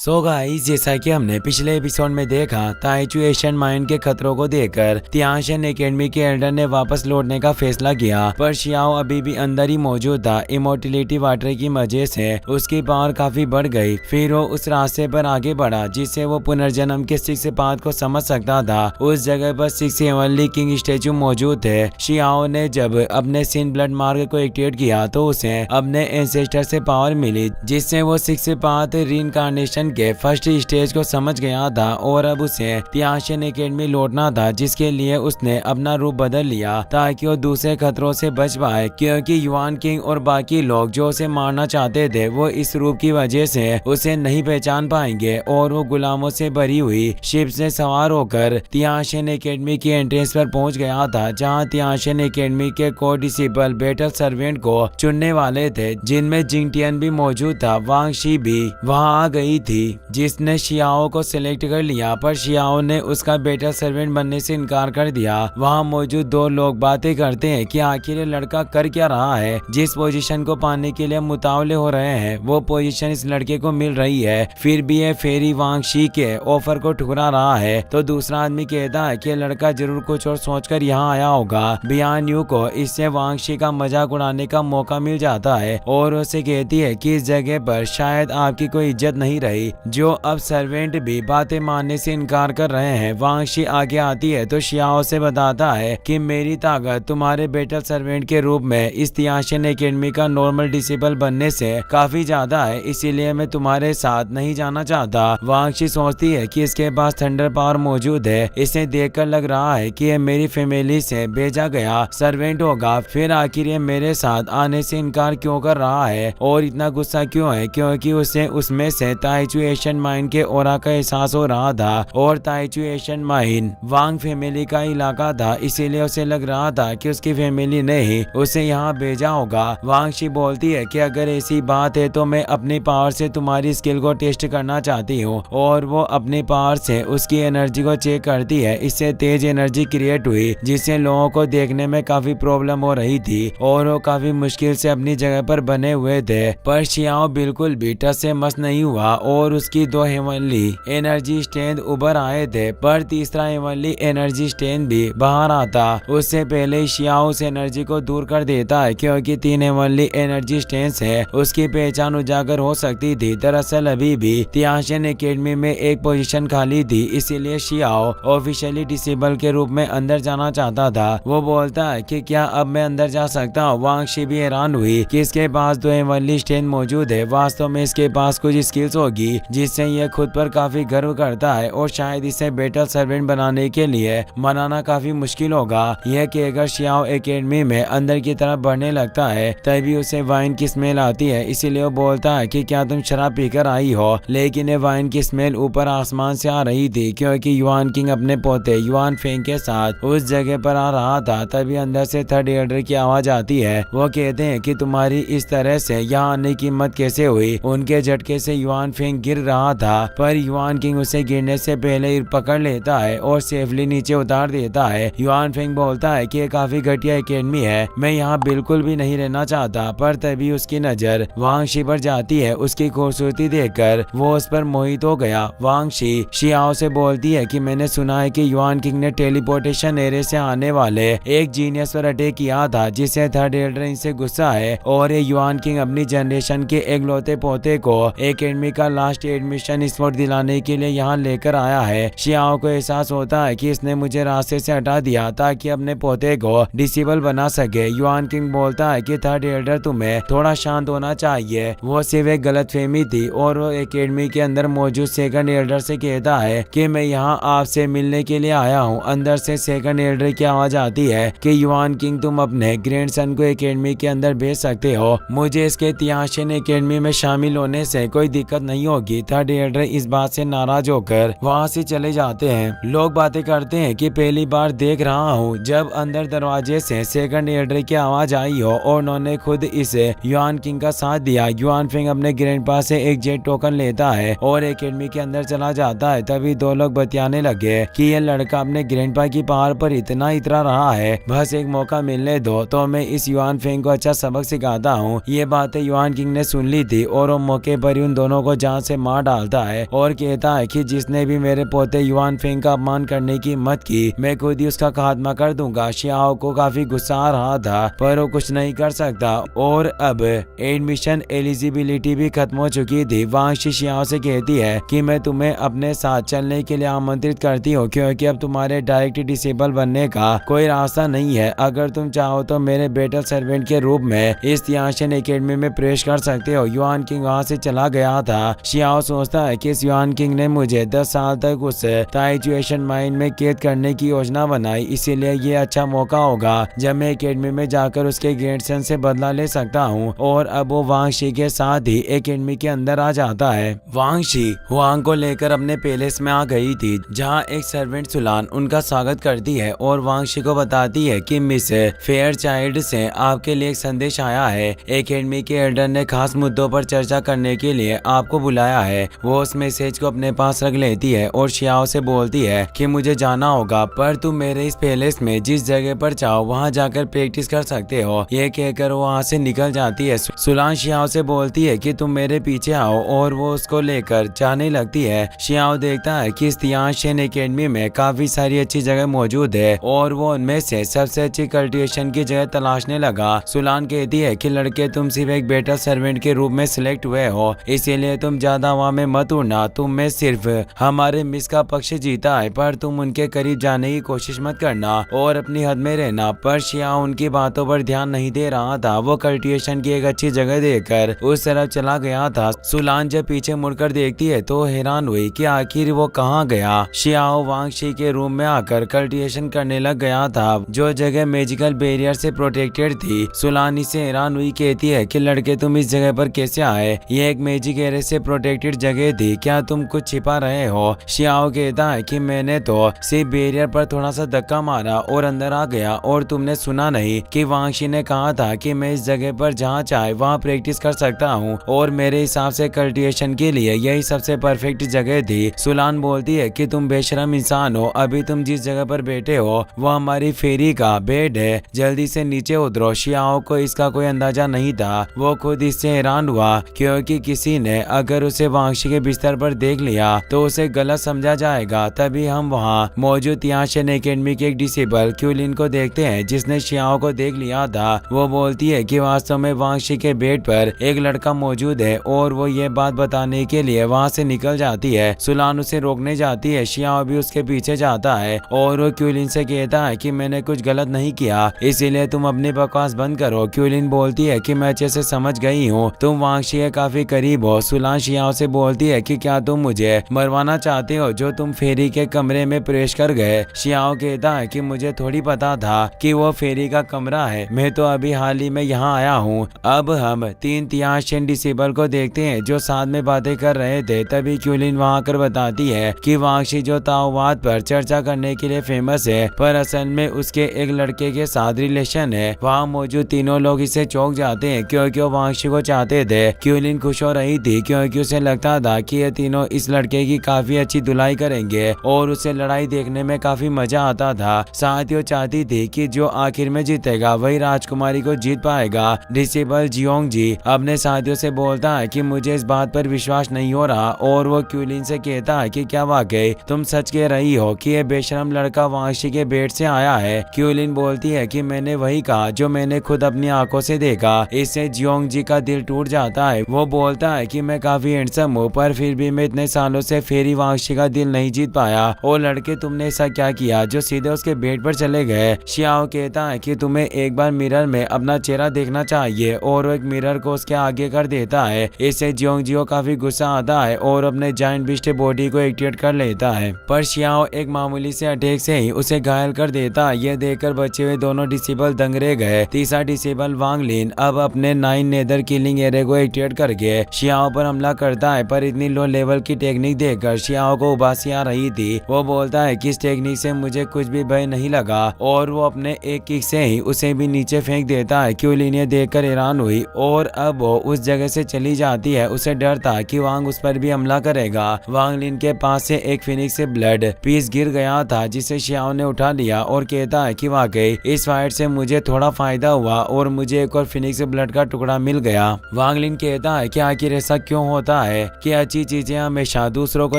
So guys, जैसा कि हमने पिछले एपिसोड में देखा, ताइचू एशियन माइन के खतरों को देखकर तियानशन एकेडमी के एल्डर ने वापस लौटने का फैसला किया, पर शियाओ अभी भी अंदर ही मौजूद था। इमोर्टिलिटी वाटर की वजह से उसकी पावर काफी बढ़ गई। फिर वो उस रास्ते पर आगे बढ़ा जिससे वो पुनर्जन्म के सिक्स पाथ को समझ सकता था। उस जगह पर सिक्स हेवनली किंग स्टेचू मौजूद थे। शियाओ ने जब अपने सिन ब्लड मार्ग को एक्टिवेट किया तो उसे अपने एंसेस्टर से पावर मिली, जिससे वो सिक्स पाथ रीइंकार्नेशन के फर्स्ट स्टेज को समझ गया था और अब उसे तियानशन एकेडमी लौटना था, जिसके लिए उसने अपना रूप बदल लिया ताकि वो दूसरे खतरों से बच पाए, क्योंकि युआन किंग और बाकी लोग जो उसे मारना चाहते थे वो इस रूप की वजह से उसे नहीं पहचान पाएंगे। और वो गुलामों से भरी हुई शिप से सवार होकर तियानशन एकेडमी की एंट्रेंस पर पहुंच गया था, जहां तियानशन एकेडमी के को डिसिपल बैटल सर्वेंट को चुनने वाले थे, जिनमें जिंगटियन भी मौजूद था। वांग शी भी वहां आ गई थी, जिसने शियाओ को सिलेक्ट कर लिया, पर शियाओ ने उसका बैटल सर्वेंट बनने से इनकार कर दिया। वहां मौजूद दो लोग बातें करते हैं कि आखिर ये लड़का कर क्या रहा है। जिस पोजीशन को पाने के लिए मुतावले हो रहे हैं वो पोजीशन इस लड़के को मिल रही है, फिर भी ये फेरी वांग शी के ऑफर को ठुकरा रहा है। तो दूसरा आदमी कहता है कि लड़का जरूर कुछ और सोचकर यहाँ आया होगा। बियान यू को इससे वांग शी का मजाक उड़ाने का मौका मिल जाता है और उसे कहती है कि इस जगह पर शायद आपकी कोई इज्जत नहीं रही। जो अब सर्वेंट भी बातें मानने से इनकार कर रहे हैं। वांग शी आगे आती है तो शियाओ से बताता है कि मेरी ताकत तुम्हारे बैटल सर्वेंट के रूप में इस तियानशन एकेडमी का नॉर्मल डिसिबल बनने से काफी ज्यादा है, इसीलिए मैं तुम्हारे साथ नहीं जाना चाहता। वांग शी सोचती है कि इसके पास थंडर पावर मौजूद है। इसे देखकर लग रहा है कि ये मेरी फैमिली से भेजा गया सर्वेंट होगा। फिर आखिर ये मेरे साथ आने से इनकार क्यों कर रहा है और इतना गुस्सा क्यों है, क्योंकि उसे उसमें से ताइचू एशियन माइन के ओरा का एहसास हो रहा था और ताइचू एशियन माइन वांग फैमिली का इलाका था, इसीलिए उसे लग रहा था कि उसकी फैमिली ने ही उसे यहाँ भेजा होगा। वांग शी बोलती है कि अगर ऐसी बात है तो मैं अपनी पावर से तुम्हारी स्किल को टेस्ट करना चाहती हूँ, और वो अपनी पावर से उसकी एनर्जी को चेक करती है। इससे तेज एनर्जी क्रिएट हुई जिससे लोगों को देखने में काफी प्रॉब्लम हो रही थी और वो काफी मुश्किल से अपनी जगह पर बने हुए थे। पर शियाओ बिल्कुल भी टस से मस नहीं हुआ और उसकी दो हेवनली एनर्जी स्ट्रेंथ उभर आए थे, पर तीसरा हेवनली एनर्जी स्ट्रेंथ भी बाहर आता उससे पहले ही शियाओ उस एनर्जी को दूर कर देता है, क्योंकि तीन हेवनली एनर्जी स्ट्रेंथ से उसकी पहचान उजागर हो सकती थी। दरअसल अभी भी तियानशन एकेडमी में एक पोजीशन खाली थी, इसीलिए शियाओ ऑफिशियली डिसेबल के रूप में अंदर जाना चाहता था। वो बोलता है कि क्या अब मैं अंदर जा सकता हूँ। वांग शी भी हैरान हुई कि इसके पास दो हेवनली स्ट्रेंथ मौजूद है। वास्तव में इसके पास कुछ स्किल्स होगी जिससे यह खुद पर काफी गर्व करता है और शायद इसे बैटल सर्वेंट बनाने के लिए मनाना काफी मुश्किल होगा। यह कहकर शियाओ एकेडमी में अंदर की तरफ बढ़ने लगता है, तभी उसे वाइन की स्मेल आती है, इसीलिए वो बोलता है कि क्या तुम शराब पीकर आई हो। लेकिन ये वाइन की स्मेल ऊपर आसमान से आ रही थी, क्योंकि युआन किंग अपने पोते युआन फेंग के साथ उस जगह पर आ रहा था। तभी अंदर से थर्ड एल्डर की आवाज आती है। वो कहते हैं कि तुम्हारी इस तरह से यहाँ आने की हिम्मत कैसे हुई। उनके झटके से युआन फेंग गिर रहा था, पर युआन किंग उसे गिरने से पहले ही पकड़ लेता है और सेफली नीचे उतार देता है। युआन फेंग बोलता है कि ये काफी घटिया एकेडमी है, मैं यहाँ बिल्कुल भी नहीं रहना चाहता। पर तभी उसकी नजर वांग शी पर जाती है। उसकी खूबसूरती देखकर वो उस पर मोहित हो गया। वांग शी शियाओ से बोलती है कि मैंने सुना है कि युआन किंग ने टेलीपोर्टेशन एरिया से आने वाले एक जीनियस पर अटैक किया था, जिससे थर्ड एल्डर इनसे गुस्सा है और ये युआन किंग अपनी जनरेशन के एकलौते पोते को एकेडमी का लास्ट एडमिशन स्पॉट दिलाने के लिए यहाँ लेकर आया है। शियाओ को एहसास होता है कि इसने मुझे रास्ते से हटा दिया ताकि अपने पोते को डिसेबल बना सके। युआन किंग बोलता है कि थर्ड एल्डर तुम्हें थोड़ा शांत होना चाहिए, वो सिर्फ एक गलतफहमी थी। और वो एकेडमी के अंदर मौजूद सेकंड एल्डर से कहता है कि मैं यहाँ आपसे मिलने के लिए आया हूँ। अंदर से सेकंड एल्डर की आवाज आती है कि युआन किंग तुम अपने ग्रैंडसन को एकेडमी के अंदर भेज सकते हो, मुझे इसके तियानशन एकेडमी में शामिल होने से कोई दिक्कत नहीं होगी। थर्ड एल्डर इस बात से नाराज होकर वहाँ से चले जाते हैं। लोग बातें करते हैं कि पहली बार देख रहा हूँ जब अंदर दरवाजे से सेकंड एल्डर की आवाज आई हो और उन्होंने खुद इसे युआन किंग का साथ दिया। युआन फिंग अपने ग्रैंडपा से एक जेट टोकन लेता है और एकेडमी के अंदर चला जाता है। तभी दो लोग बतियाने लगे कि यह लड़का अपने ग्रैंडपा की पावर पर इतना इतरा रहा है, बस एक मौका मिलने दो तो मैं इस युआन फिंग को अच्छा सबक सिखाता हूँ। ये बातें युआन किंग ने सुन ली थी और वो मौके पर ही उन दोनों को जहाँ से उसे मार डालता है और कहता है कि जिसने भी मेरे पोते युआन फेंग का अपमान करने की हिम्मत की, मैं खुद ही उसका खात्मा कर दूंगा। शियाओ को काफी गुस्सा आ रहा था पर वो कुछ नहीं कर सकता और अब एडमिशन एलिजिबिलिटी भी खत्म हो चुकी थी। वांगशी शियाओ से कहती है कि मैं तुम्हें अपने साथ चलने के लिए आमंत्रित करती हूँ क्योंकि अब तुम्हारे डायरेक्ट डिसेबल बनने का कोई रास्ता नहीं है। अगर तुम चाहो तो मेरे बेटल सर्वेंट के रूप में इस तियांशिन एकेडमी में प्रवेश कर सकते हो। युआन किंग वहाँ से चला गया था। शियाओ सोचता है कि इस युआन किंग ने मुझे 10 साल तक उस ताइचू एशियन माइन में कैद करने की योजना बनाई, इसीलिए ये अच्छा मौका होगा जब मैं एकेडमी में जाकर उसके ग्रैंडसन से बदला ले सकता हूँ। और अब वो वांगशी के साथ ही एकेडमी के अंदर आ जाता है। वांगशी हुआंग को लेकर अपने पैलेस में आ गई थी जहाँ एक सर्वेंट सुलान उनका स्वागत करती है और वांगशी को बताती है कि मिस फेयर चाइल्ड से आपके लिए एक संदेश आया है। एकेडमी के एल्डर ने खास मुद्दों पर चर्चा करने के लिए आपको बुलाया है। वो उस मैसेज को अपने पास रख लेती है और शियाओ से बोलती है कि मुझे जाना होगा पर तुम मेरे इस पैलेस में जिस जगह पर चाहो वहाँ जाकर प्रैक्टिस कर सकते हो। ये कहकर वो वहाँ से निकल जाती है। सुलान शियाओ से बोलती है कि तुम मेरे पीछे आओ और वो उसको लेकर जाने लगती है। शियाओ देखता है कि इस तियांशिन एकेडमी में काफी सारी अच्छी जगह मौजूद है और वो उनमें से सबसे अच्छी कल्टिवेशन की जगह तलाशने लगा। सुलान कहती है कि लड़के तुम सिर्फ एक बेटा सर्वेंट के रूप में सिलेक्ट हुए हो, इसीलिए तुम ज्यादा हवा में मत उड़ना। तुम में सिर्फ हमारे मिस का पक्ष जीता है पर तुम उनके करीब जाने की कोशिश मत करना और अपनी हद में रहना। पर शियाओ उनकी बातों पर ध्यान नहीं दे रहा था। वो कल्टिवेशन की एक अच्छी जगह देखकर उस तरफ चला गया था। सुलान जब पीछे मुड़कर देखती है तो हैरान हुई कि आखिर वो कहाँ गया। शियाओ वांगशी के रूम में आकर कल्टिवेशन करने लग गया था जो जगह मैजिकल बैरियर से प्रोटेक्टेड थी। सुलान से हैरान हुई कहती है कि लड़के तुम इस जगह पर कैसे आए? ये एक मैजिक एरे से प्रोटेक्टेड जगह थी, क्या तुम कुछ छिपा रहे हो? शियाओ कहता है कि मैंने तो सिर्फ बैरियर पर थोड़ा सा धक्का मारा और अंदर आ गया और तुमने सुना नहीं कि वांगशी ने कहा था कि मैं इस जगह पर जहाँ चाहे वहाँ प्रैक्टिस कर सकता हूँ और मेरे हिसाब से कल्टिवेशन के लिए यही सबसे परफेक्ट जगह थी। सुलान बोलती है कि तुम बेशरम इंसान हो, अभी तुम जिस जगह पर बैठे हो वो हमारी फेरी का बेड है, जल्दी से नीचे उतरो। शियाओ को इसका कोई अंदाजा नहीं था। वो खुद इससे हैरान हुआ क्योंकि किसी ने अगर उसे वांगशी के बिस्तर पर देख लिया तो उसे गलत समझा जाएगा। तभी हम वहाँ मौजूद तियांशिन एकेडमी के एक डिसेबल क्यूलिन को देखते हैं जिसने शियाओ को देख लिया था। वो बोलती है कि वास्तव में वांगशी के बेड पर एक लड़का मौजूद है और वो ये बात बताने के लिए वहाँ से निकल जाती है। सुलान उसे रोकने जाती है। शियाओ भी उसके पीछे जाता है और वो क्यूलिन से कहता है कि मैंने कुछ गलत नहीं किया, इसीलिए तुम अपनी बकवास बंद करो। क्यूलिन बोलती है कि मैं अच्छे से समझ गई हूँ, तुम वांगशी के काफी करीब हो। सुलान शियाओ से बोलती है कि क्या तुम मुझे मरवाना चाहते हो जो तुम फेरी के कमरे में प्रवेश कर गए? शियाओ कहता है कि मुझे थोड़ी पता था कि वो फेरी का कमरा है, मैं तो अभी हाल ही में यहाँ आया हूँ। अब हम 3 तियांशिन डिसेबल को देखते हैं जो साथ में बातें कर रहे थे। तभी क्यूलिन वहाँ आकर बताती है कि वांगशी जो ताओवाद पर चर्चा करने के लिए फेमस है पर असल में उसके एक लड़के के साथ रिलेशन है। वहाँ मौजूद तीनों लोग इसे चौंक जाते हैं क्योंकि वो वांगशी को चाहते थे। क्यूलिन खुश हो रही थी क्योंकि उसे लगता था कि ये तीनों इस लड़के की काफी अच्छी धुलाई करेंगे और उसे लड़ाई देखने में काफी मजा आता था। साथ ही वो चाहती थी कि जो आखिर में जीतेगा वही राजकुमारी को जीत पाएगा। डिसेबल जियोंग जी अपने साथियों से बोलता है कि मुझे इस बात पर विश्वास नहीं हो रहा और वो क्यूलिन से कहता है कि क्या वाकई तुम सच कह रही हो कि ये बेशरम लड़का वांगशी के बेड से आया है? क्यूलिन बोलती है कि मैंने वही कहा जो मैंने खुद अपनी आंखों से देखा। इससे जियोंग जी का दिल टूट जाता है। वो बोलता है कि मैं काफी हैंडसम हूँ पर फिर भी मैं इतने सालों से फेरी वांगशी का दिल नहीं जीत पाया। और लड़के तुमने ऐसा क्या किया जो सीधे उसके बेड पर चले गए? शियाओ कहता है कि तुम्हें एक बार मिरर में अपना चेहरा देखना चाहिए और वो एक मिरर को उसके आगे कर देता है। इससे जियोंग जी को काफी गुस्सा आता है और अपने जायंट बिस्ट बॉडी को एक्टिवेट कर लेता है पर शियाओ एक मामूली से अटैक से ही उसे घायल कर देता है। यह देखकर बचे हुए दोनों डिसेबल दंग रह गए। तीसरा डिसेबल वांगलिन अब अपने 9 नेदर किलिंग एरे को एक्टिवेट करके शियाओ पर हमला करता है पर इतनी लो लेवल की टेक्निक देखकर शियाओ को उबासी आ रही थी। वो बोलता है कि इस टेक्निक से मुझे कुछ भी भय नहीं लगा और वो अपने एक किक से ही उसे भी नीचे फेंक देता है। क्यूलिन ये देखकर हैरान हुई और अब वो उस जगह से चली जाती है। उसे डर था कि वांग उस पर भी हमला करेगा। वांगलिन के पास से एक फिनिक्स से ब्लड पीस गिर गया था जिसे शियाओ ने उठा लिया और कहता है कि वाकई इस फाइट से मुझे थोड़ा फायदा हुआ और मुझे एक और फिनिक्स ब्लड का टुकड़ा मिल गया। वांगलिन कहता है कि आखिर ऐसा क्यों होता बताता है कि अच्छी चीजें हमेशा दूसरों को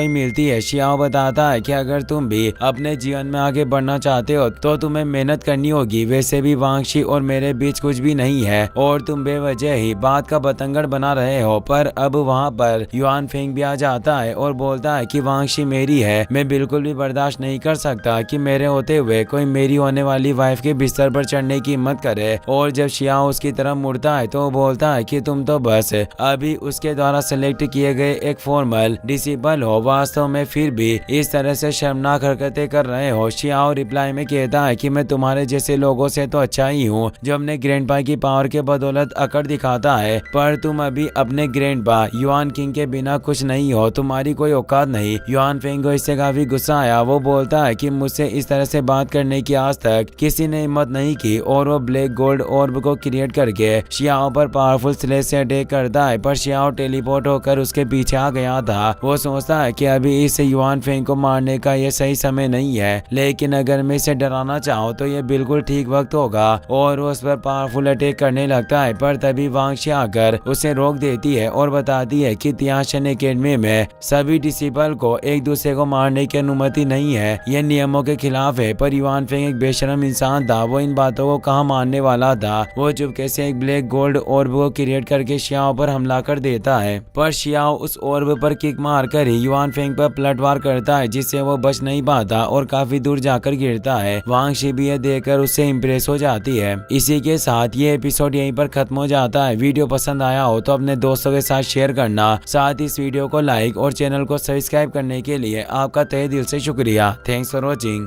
ही मिलती है। शियाओ बताता है कि अगर तुम भी अपने जीवन में आगे बढ़ना चाहते हो तो तुम्हें मेहनत करनी होगी। वैसे भी वांगशी और मेरे बीच कुछ भी नहीं है और तुम बेवजह ही बात का बतंगड़ बना रहे हो। पर अब वहाँ पर युआन फेंग भी आ जाता है और बोलता है कि वांगशी मेरी है, मैं बिल्कुल भी बर्दाश्त नहीं कर सकता कि मेरे होते हुए कोई मेरी होने वाली वाइफ के बिस्तर पर चढ़ने की हिम्मत करे। और जब शियाओ उसकी तरफ मुड़ता है तो वो बोलता है कि तुम तो बस अभी उसके द्वारा सिलेक्ट किए गए एक फॉर्मल डिसिपल हो, वास्तव में फिर भी इस तरह से शर्मनाक हरकतें कर रहे हो। शियाओ रिप्लाई में कहता है कि मैं तुम्हारे जैसे लोगों से तो अच्छा ही हूँ जो अपने ग्रैंडपा की पावर के बदौलत अकड़ दिखाता है, पर तुम अभी अपने ग्रैंडपा युआन किंग के बिना कुछ नहीं हो, तुम्हारी कोई औकात नहीं। युआन फेंग को इससे काफी गुस्सा आया। वो बोलता है कि मुझसे इस तरह से बात करने की आज तक किसी ने हिम्मत नहीं की और वो ब्लैक गोल्ड ऑर्ब को क्रिएट करके शियाओ पर पावरफुल स्लेज से अटैक करता है। पर शियाओ टेलीपोर्ट होकर उसके पीछे आ गया था। वो सोचता है कि अभी इस युआन फेंग को मारने का ये सही समय नहीं है, लेकिन अगर मैं इसे डराना चाहूँ तो ये बिल्कुल ठीक वक्त होगा और वो उस पर पावरफुल अटैक करने लगता है। पर तभी वांगशी आकर उसे रोक देती है और बताती है कि तियाशन एकेडमी में सभी डिसिपल को एक दूसरे को मारने की अनुमति नहीं है, यह नियमों के खिलाफ है। पर युआन फेंग एक बेशरम इंसान था, वो इन बातों को कहाँ मानने वाला था। वो चुपके से एक ब्लैक गोल्ड ऑर्ब को क्रिएट करके शियाओ पर हमला कर देता है, पर शियाओ उस ऑर्ब पर किक मारकर ही युआन फेंग पर पलटवार करता है, जिससे वो बच नहीं पाता और काफी दूर जाकर गिरता है। वांगशी भी यह देखकर उससे इम्प्रेस हो जाती है। इसी के साथ ये एपिसोड यहीं पर खत्म हो जाता है। वीडियो पसंद आया हो तो अपने दोस्तों के साथ शेयर करना, साथ इस वीडियो को लाइक और चैनल को सब्सक्राइब करने के लिए आपका तहे दिल से शुक्रिया। Thanks for watching.